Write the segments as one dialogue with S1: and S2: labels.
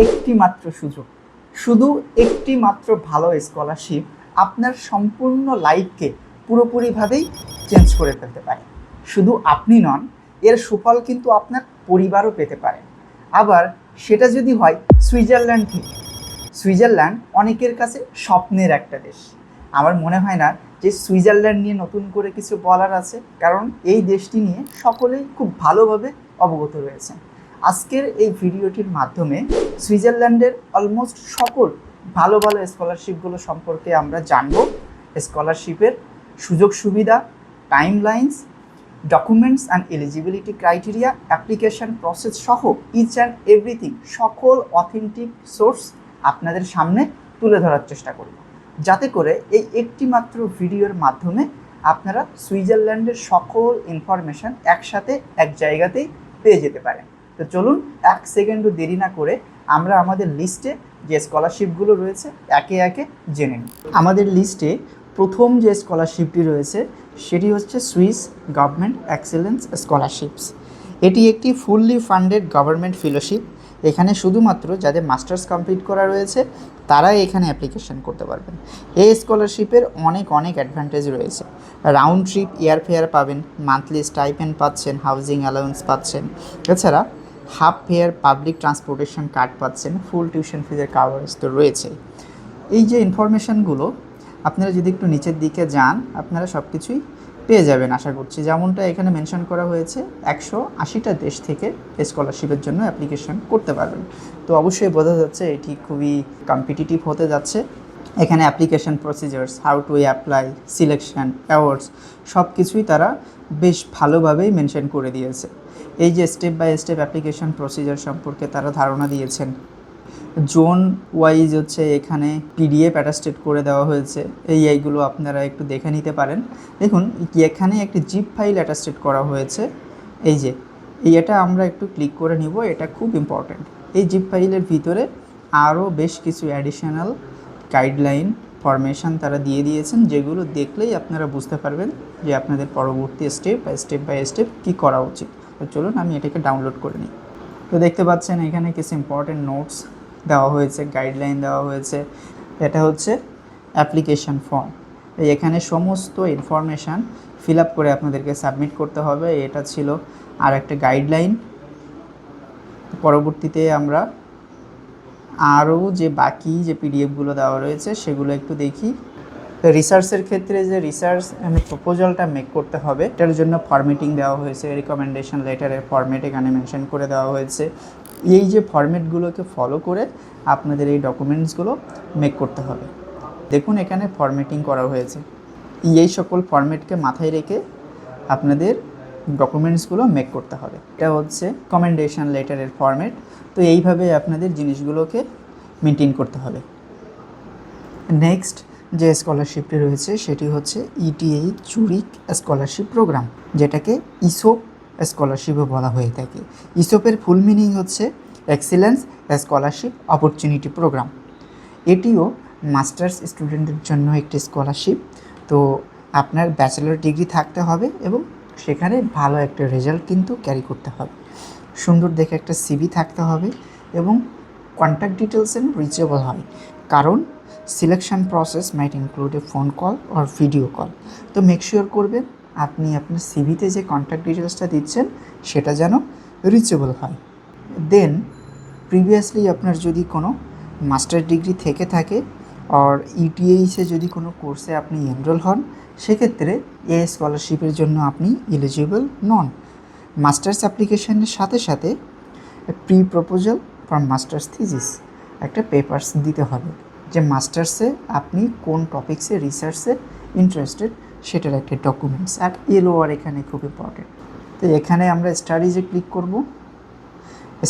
S1: একটি মাত্র সুযোগ, শুধু একটি মাত্র ভালো স্কলারশিপ আপনার সম্পূর্ণ লাইফকে পুরোপুরিভাবেই চেঞ্জ করে ফেলতে পারে। শুধু আপনি নন, এর সুফল কিন্তু আপনার পরিবারও পেতে পারে। আবার সেটা যদি হয় সুইজারল্যান্ড থেকে। সুইজারল্যান্ড অনেকের কাছে স্বপ্নের একটা দেশ। আমার মনে হয় না যে সুইজারল্যান্ড নিয়ে নতুন করে কিছু বলার আছে, কারণ এই দেশটি নিয়ে সকলেই খুব ভালোভাবে অবগত রয়েছেন। আজকের এই ভিডিওটির মাধ্যমে সুইজারল্যান্ডের অলমোস্ট সকল ভালো ভালো স্কলারশিপগুলো সম্পর্কে আমরা জানব। স্কলারশিপের সুযোগ সুবিধা, timelines, documents and eligibility criteria, application process সহ ইচ অ্যান্ড এভরিথিং, সকল অথেন্টিক সোর্স আপনাদের সামনে তুলে ধরার চেষ্টা করব, যাতে করে এই একটি মাত্র ভিডিওর মাধ্যমে আপনারা সুইজারল্যান্ডের সকল ইনফরমেশান একসাথে এক জায়গাতেই পেয়ে যেতে পারেন। তো চলুন এক সেকেন্ডও দেরি না করে আমরা আমাদের লিস্টে যে স্কলারশিপগুলো রয়েছে একে একে জেনে নিই। আমাদের লিস্টে প্রথম যে স্কলারশিপটি রয়েছে সেটি হচ্ছে সুইস গভর্নমেন্ট এক্সেলেন্স স্কলারশিপস। এটি একটি ফুললি ফান্ডেড গভর্নমেন্ট ফেলোশিপ। এখানে শুধুমাত্র যাদের মাস্টার্স কমপ্লিট করা রয়েছে তারাই এখানে অ্যাপ্লিকেশন করতে পারবেন। এই স্কলারশিপের অনেক অ্যাডভান্টেজ রয়েছে। রাউন্ড ট্রিপ এয়ারফেয়ার পাবেন, মান্থলি স্টাইপেন্ড পাচ্ছেন, হাউজিং অ্যালাউন্স পাচ্ছেন, এছাড়া half fair public transportation card পাচ্ছেন, ফুল টিউশন ফিজের কাভারেজ তো রয়েছে। এই যে ইনফরমেশানগুলো আপনারা যদি একটু নিচের দিকে যান আপনারা সব কিছুই পেয়ে যাবেন আশা করছি। যেমনটা এখানে মেনশন করা হয়েছে 180টা দেশ থেকে স্কলারশিপের জন্য অ্যাপ্লিকেশন করতে পারবেন। তো অবশ্যই বোঝা যাচ্ছে এটি খুবই কম্পিটিটিভ হতে যাচ্ছে। এখানে application procedures, how to apply, selection, awards সব কিছুই তারা বেশ ভালোভাবেই মেনশন করে দিয়েছে। এই যে step by step application procedure সম্পর্কে তারা ধারণা দিয়েছেন। জোন ওয়াইজ হচ্ছে এখানে পিডিএফ অ্যাটাস্টেড করে দেওয়া হয়েছে। এইগুলো আপনারা একটু দেখে নিতে পারেন। দেখুন এখানে একটি জিপ ফাইল অ্যাটাস্টেড করা হয়েছে। এটা আমরা একটু ক্লিক করে নিব, এটা খুব ইম্পর্ট্যান্ট। এই জিপ ফাইলের ভিতরে আরও বেশ কিছু অ্যাডিশনাল গাইডলাইন ফরমেশন তারা দিয়ে দিয়েছেন, যেগুলো দেখলেই আপনারা বুঝতে পারবেন যে আপনাদের পরবর্তী স্টেপ বাই স্টেপ কী করা উচিত। তো চলুন আমি এটাকে ডাউনলোড করে নিই। তো দেখতে পাচ্ছেন এখানে কিছু ইম্পর্টেন্ট নোটস দেওয়া হয়েছে, গাইডলাইন দেওয়া হয়েছে। এটা হচ্ছে অ্যাপ্লিকেশন ফর্ম। এখানে সমস্ত ইনফরমেশান ফিল আপ করে আপনাদেরকে সাবমিট করতে হবে। এটা ছিল আর একটা গাইডলাইন। পরবর্তীতে আমরা আরও যে বাকি যে পিডিএফগুলো দেওয়া রয়েছে সেগুলো একটু দেখি। রিসার্চের ক্ষেত্রে যে প্রপোজালটা মেক করতে হবে এটার জন্য ফরম্যাটিং দেওয়া হয়েছে। রিকমেন্ডেশন লেটারের ফরম্যাট এখানে মেনশন করে দেওয়া হয়েছে। এই যে ফরম্যাটগুলোকে ফলো করে আপনাদের এই ডকুমেন্টসগুলো মেক করতে হবে। দেখুন এখানে ফরম্যাটিং করা হয়েছে। এই সকল ফরম্যাটকে মাথায় রেখে আপনাদের ডকুমেন্টসগুলো মেক করতে হবে। এটা হচ্ছে রিকমেন্ডেশন লেটারের ফরম্যাট। তো এইভাবে আপনাদের জিনিসগুলোকে মেনটেন করতে হবে। নেক্সট যে স্কলারশিপটি রয়েছে সেটি হচ্ছে ইটিএই জুরিক স্কলারশিপ প্রোগ্রাম, যেটাকে ইসোপ স্কলারশিপও বলা হয়ে থাকে। ইসোপের ফুল মিনিং হচ্ছে এক্সিলেন্স স্কলারশিপ অপরচুনিটি প্রোগ্রাম। এটিও মাস্টার্স স্টুডেন্টের জন্য একটি স্কলারশিপ। তো আপনার ব্যাচেলর ডিগ্রি থাকতে হবে এবং সেখানে ভালো একটা রেজাল্ট কিন্তু ক্যারি করতে হবে। সুন্দর দেখে একটা সিভি থাকতে হবে এবং কন্ট্যাক্ট ডিটেলস এন্ড রিচেবল হয়, কারণ selection process might include a phone call or video call. তো মেক শিওর করবেন আপনি আপনার সিভিতে যে কন্ট্যাক্ট ডিটেলসটা দিচ্ছেন সেটা যেন রিচেবল হয়। দেন প্রিভিয়াসলি আপনার যদি কোনো মাস্টার ডিগ্রি থেকে থাকে আর ইটিএইসে যদি কোনো কোর্সে আপনি এনরোল হন, সেক্ষেত্রে এই স্কলারশিপের জন্য আপনি এলিজিবল নন। মাস্টার্স অ্যাপ্লিকেশনের সাথে সাথে pre proposal for masters thesis একটা পেপারস দিতে হবে, যে মাস্টার্সে আপনি কোন টপিক্সে রিসার্চে ইন্টারেস্টেড সেটার একটা ডকুমেন্টস। আর এলওআর এখানে খুব ইম্পর্টেন্ট। তো এখানে আমরা স্টাডিজে ক্লিক করব।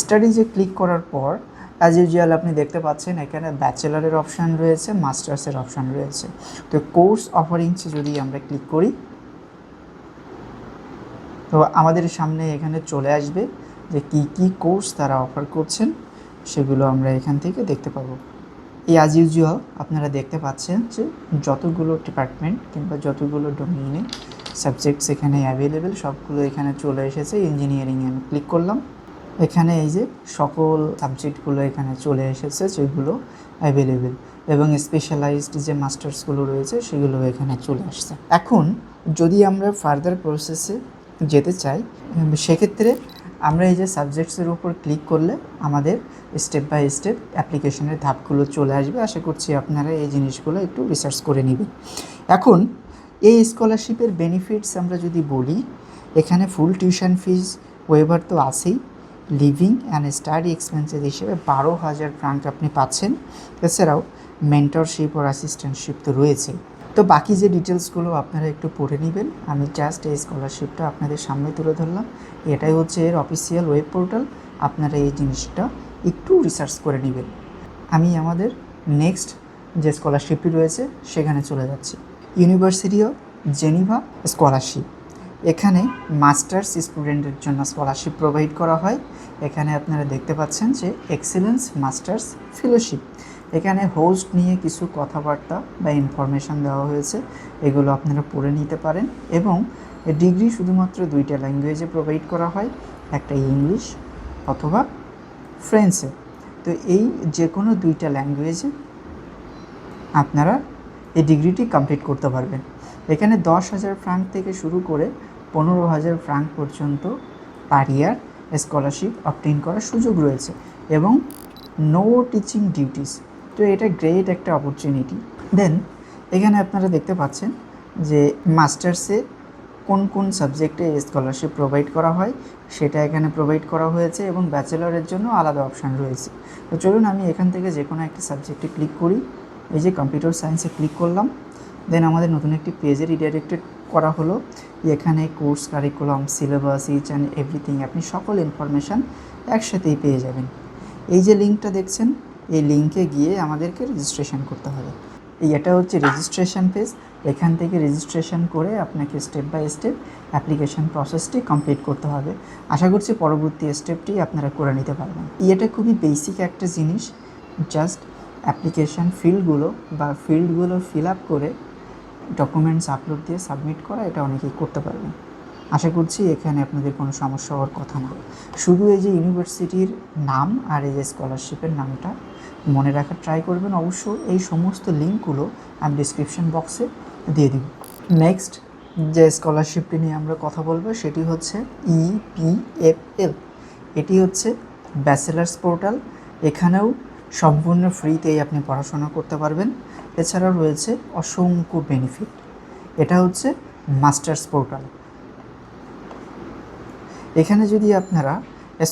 S1: স্টাডিজে ক্লিক করার পর অ্যাজ ইউজুয়াল আপনি দেখতে পাচ্ছেন এখানে ব্যাচেলারের অপশান রয়েছে, মাস্টার্সের অপশান রয়েছে। তো কোর্স অফারিংসে যদি আমরা ক্লিক করি তো আমাদের সামনে এখানে চলে আসবে যে কী কোর্স তারা অফার করছেন, সেগুলো আমরা এখান থেকে দেখতে পাবো। অ্যাজ ইউজুয়াল আপনারা দেখতে পাচ্ছেন যে যতগুলো ডিপার্টমেন্ট কিংবা যতগুলো ডোমেইনে সাবজেক্টস এখানে অ্যাভেলেবেল সবগুলো এখানে চলে এসেছে। ইঞ্জিনিয়ারিংয়ে আমি ক্লিক করলাম। এখানে এই যে সকল সাবজেক্টগুলো এখানে চলে এসেছে যেগুলো অ্যাভেলেবেল, এবং স্পেশালাইজড যে মাস্টার্সগুলো রয়েছে সেগুলো এখানে চলে আসছে। এখন যদি আমরা ফার্দার প্রসেসে যেতে চাই সেক্ষেত্রে আমরা এই যে সাবজেক্টসের উপর ক্লিক করলে আমাদের স্টেপ বাই স্টেপ অ্যাপ্লিকেশনের ধাপগুলো চলে আসবে। আশা করছি আপনারা এই জিনিসগুলো একটু রিসার্চ করে নেবেন। এখন এই স্কলারশিপের বেনিফিটস আমরা যদি বলি, এখানে ফুল টিউশন ফিজ ওয়েভার তো আছেই, লিভিং অ্যান্ড স্টাডি এক্সপেন্সেস হিসেবে 12,000 ফ্রাঙ্ক আপনি পাচ্ছেন। এছাড়াও মেন্টরশিপ ও অ্যাসিস্ট্যান্টশিপ তো রয়েছে। তো বাকি যে ডিটেলসগুলো আপনারা একটু পড়ে নেবেন, আমি জাস্ট এই স্কলারশিপটা আপনাদের সামনে তুলে ধরলাম। এটাই হচ্ছে এর অফিসিয়াল ওয়েব পোর্টাল, আপনারা এই জিনিসটা একটু রিসার্চ করে নেবেন। আমি আমাদের নেক্সট যে স্কলারশিপটি রয়েছে সেখানে চলে যাচ্ছি। ইউনিভার্সিটি অফ জেনিভা স্কলারশিপ, এখানে মাস্টার্স স্টুডেন্টের জন্য স্কলারশিপ প্রোভাইড করা হয়। এখানে আপনারা দেখতে পাচ্ছেন যে এক্সেলেন্স মাস্টার্স ফেলোশিপ, এখানে হোস্ট নিয়ে কিছু কথাবার্তা বা ইনফরমেশান দেওয়া হয়েছে, এগুলো আপনারা পড়ে নিতে পারেন। এবং ডিগ্রি শুধুমাত্র 2টা ল্যাঙ্গুয়েজে প্রোভাইড করা হয়, একটা ইংলিশ অথবা ফ্রেঞ্চে। তো এই যে কোনো 2টা ল্যাঙ্গুয়েজে আপনারা এই ডিগ্রিটি কমপ্লিট করতে পারবেন। এখানে 10,000 ফ্রাঙ্ক থেকে শুরু করে 15,000 ফ্রাঙ্ক পর্যন্ত পার ইয়ার স্কলারশিপ অবটেইন করার সুযোগ রয়েছে, এবং নো টিচিং ডিউটিস। তো এটা গ্রেট একটা অপরচুনিটি। দেন এখানে আপনারা দেখতে পাচ্ছেন যে মাস্টার্সে কোন কোন সাবজেক্টে স্কলারশিপ প্রোভাইড করা হয় সেটা এখানে প্রোভাইড করা হয়েছে, এবং ব্যাচেলরের জন্য আলাদা অপশান রয়েছে। তো চলুন আমি এখান থেকে যে কোনো একটা সাবজেক্টে ক্লিক করি। এই যে কম্পিউটার সায়েন্সে ক্লিক করলাম, দেন আমাদের নতুন একটি পেজে রিডাইরেক্টেড করা হলো। এখানে course curriculum, syllabus, each and everything আপনি সকল ইনফরমেশান একসাথেই পেয়ে যাবেন। এই যে লিঙ্কটা দেখছেন, এই লিঙ্কে গিয়ে আমাদেরকে রেজিস্ট্রেশন করতে হবে। এটা হচ্ছে রেজিস্ট্রেশন পেজ, এখান থেকে রেজিস্ট্রেশন করে আপনাকে স্টেপ বাই স্টেপ অ্যাপ্লিকেশন প্রসেসটি কমপ্লিট করতে হবে। আশা করছি পরবর্তী স্টেপটি আপনারা করে নিতে পারবেন। এটা খুবই বেসিক একটা জিনিস, জাস্ট অ্যাপ্লিকেশান ফিল্ডগুলো ফিল আপ করে ডকুমেন্টস আপলোড দিয়ে সাবমিট করা, এটা অনেকেই করতে পারবেন। আশা করছি এখানে আপনাদের কোনো সমস্যা হওয়ার কথা না। শুধু এই যে ইউনিভার্সিটির নাম আর এই যে স্কলারশিপের নামটা মনে রাখার ট্রাই করবেন। অবশ্য এই সমস্ত লিঙ্কগুলো আমি ডিসক্রিপশন বক্সে দিয়ে দিব। নেক্সট যে স্কলারশিপটি নিয়ে আমরা কথা বলবো সেটি হচ্ছে EPFL। এটি হচ্ছে ব্যাচেলার্স পোর্টাল, এখানেও সম্পূর্ণ ফ্রিতেই আপনি পড়াশোনা করতে পারবেন। এছাড়াও রয়েছে অসংখ্য বেনিফিট। এটা হচ্ছে মাস্টার্স পোর্টাল। এখানে যদি আপনারা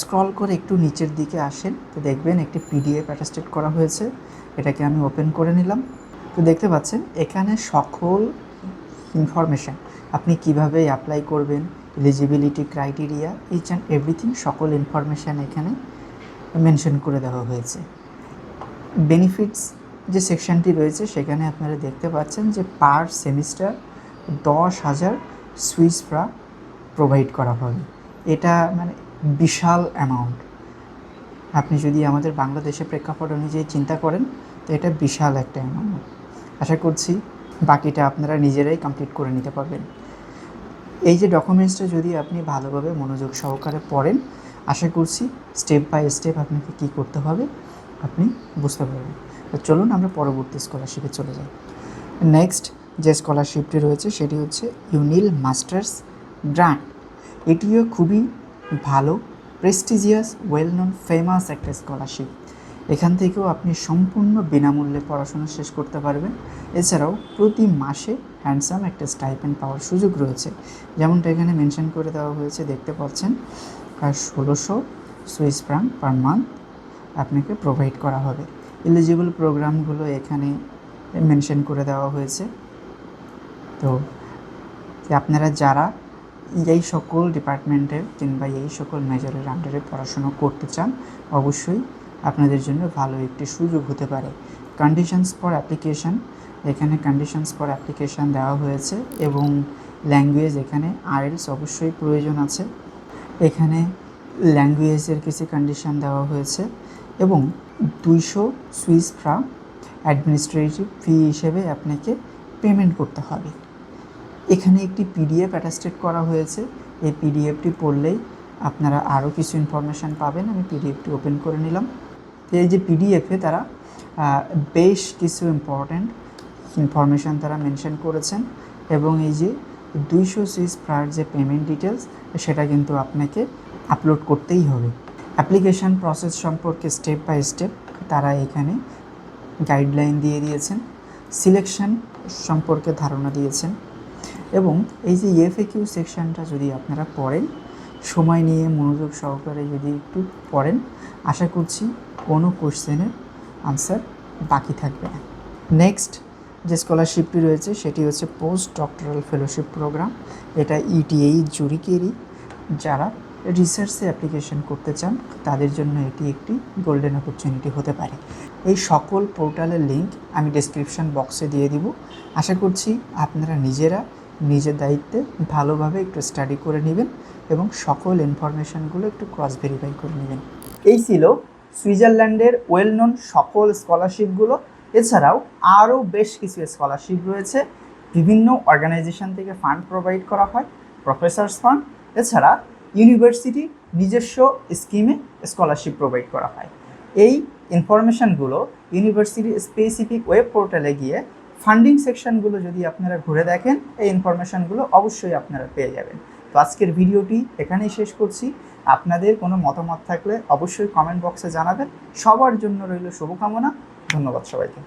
S1: স্ক্রল করে একটু নিচের দিকে আসেন তো দেখবেন একটি PDF অ্যাটাস্টেড করা হয়েছে, এটাকে আমি ওপেন করে নিলাম। তো দেখতে পাচ্ছেন এখানে সকল ইনফরমেশান, আপনি কিভাবে অ্যাপ্লাই করবেন, eligibility criteria, each and everything সকল ইনফরমেশান এখানে মেনশন করে দেওয়া হয়েছে। বেনিফিটস যে সেকশনটি রয়েছে সেখানে আপনারা দেখতে পাচ্ছেন যে পার সেমিস্টার 10,000 সুইস ফ্রাঙ্ক প্রোভাইড করা হবে। এটা মানে বিশাল অ্যামাউন্ট। আপনি যদি আমাদের বাংলাদেশের প্রেক্ষাপট অনুযায়ী চিন্তা করেন তো এটা বিশাল একটা অ্যামাউন্ট। আশা করছি বাকিটা আপনারা নিজেরাই কমপ্লিট করে নিতে পারবেন। এই যে ডকুমেন্টসটা যদি আপনি ভালোভাবে মনোযোগ সহকারে পড়েন, আশা করছি স্টেপ বাই স্টেপ আপনাকে কী করতে হবে আপনি বুঝতে পারবেন। তো চলুন আমরা পরবর্তী স্কলারশিপে চলে যাই। নেক্সট যে স্কলারশিপটি রয়েছে সেটি হচ্ছে ইউনিল মাস্টার্স গ্রান্ট। এটিও খুবই ভালো, প্রেস্টিজিয়াস, ওয়েল নোন, ফেমাস একটা স্কলারশিপ। এখান থেকেও আপনি সম্পূর্ণ বিনামূল্যে পড়াশোনা শেষ করতে পারবেন। এছাড়াও প্রতি মাসে হ্যান্ডসাম একটা স্টাইপেন্ড পাওয়ার সুযোগ রয়েছে, যেমনটা এখানে মেনশন করে দেওয়া হয়েছে, দেখতে পাচ্ছেন। আর 1600 সুইস ফ্রাঙ্ক পার মান্থ আপনাকে প্রোভাইড করা হবে। এলিজিবল প্রোগ্রামগুলো এখানে মেনশন করে দেওয়া হয়েছে। তো আপনারা যারা এই সকল ডিপার্টমেন্টের কিংবা এই সকল মেজরের আন্ডারে পড়াশোনা করতে চান, অবশ্যই আপনাদের জন্য ভালো একটি সুযোগ হতে পারে। কন্ডিশনস ফর অ্যাপ্লিকেশান, এখানে কন্ডিশনস ফর অ্যাপ্লিকেশান দেওয়া হয়েছে, এবং ল্যাঙ্গুয়েজ এখানে IELTS অবশ্যই প্রয়োজন আছে। এখানে ল্যাঙ্গুয়েজের কিছু কন্ডিশন দেওয়া হয়েছে, এবং 200 সুইস ফ্রাঙ্ক অ্যাডমিনিস্ট্রেটিভ ফি হিসেবে আপনাকে পেমেন্ট করতে হবে। এখানে একটি PDF অ্যাটাস্টেড করা হয়েছে, এই PDFটি পড়লেই আপনারা আরও কিছু ইনফরমেশান পাবেন। আমি পিডিএফটি ওপেন করে নিলাম। তো এই যে পিডিএফে তারা বেশ কিছু ইম্পর্ট্যান্ট ইনফরমেশান তারা মেনশন করেছেন, এবং এই যে 200 সুইস ফ্রার যে পেমেন্ট ডিটেলস সেটা কিন্তু আপনাকে আপলোড করতেই হবে। অ্যাপ্লিকেশান প্রসেস সম্পর্কে স্টেপ বাই স্টেপ তারা এখানে গাইডলাইন দিয়ে দিয়েছেন, সিলেকশন সম্পর্কে ধারণা দিয়েছেন, এবং এই যে এফএকিউ সেকশনটা যদি আপনারা পড়েন, সময় নিয়ে মনোযোগ সহকারে যদি একটু পড়েন, আশা করছি কোনো কোশ্চেনের আনসার বাকি থাকবে না। নেক্সট যে স্কলারশিপটি রয়েছে সেটি হচ্ছে পোস্ট ডক্টরাল ফেলোশিপ প্রোগ্রাম। এটা ইটিএই জুরিকেরই। যারা রিসার্চে অ্যাপ্লিকেশন করতে চান তাদের জন্য এটি একটি গোল্ডেন অপরচুনিটি হতে পারে। এই সকল পোর্টালের লিঙ্ক আমি ডেসক্রিপশন বক্সে দিয়ে দিব। আশা করছি আপনারা নিজেরা নিজের দায়িত্বে ভালোভাবে একটু স্টাডি করে নেবেন এবং সকল ইনফরমেশানগুলো একটু ক্রস ভেরিফাই করে নেবেন। এই ছিল সুইজারল্যান্ডের ওয়েল নোন সকল স্কলারশিপগুলো। এছাড়াও আরও বেশ কিছু স্কলারশিপ রয়েছে। বিভিন্ন অর্গানাইজেশন থেকে ফান্ড প্রোভাইড করা হয়, প্রফেসর্স ফান্ড। এছাড়া ইউনিভার্সিটি নিজস্ব স্কিমে স্কলারশিপ প্রোভাইড করা হয়। এই ইনফরমেশানগুলো ইউনিভার্সিটি স্পেসিফিক ওয়েব পোর্টালে গিয়ে ফান্ডিং সেকশনগুলো যদি আপনারা ঘুরে দেখেন, এই ইনফরমেশানগুলো অবশ্যই আপনারা পেয়ে যাবেন। তো আজকের ভিডিওটি এখানেই শেষ করছি। আপনাদের কোনো মতামত থাকলে অবশ্যই কমেন্ট বক্সে জানাবেন। সবার জন্য রইল শুভকামনা। ধন্যবাদ সবাইকে।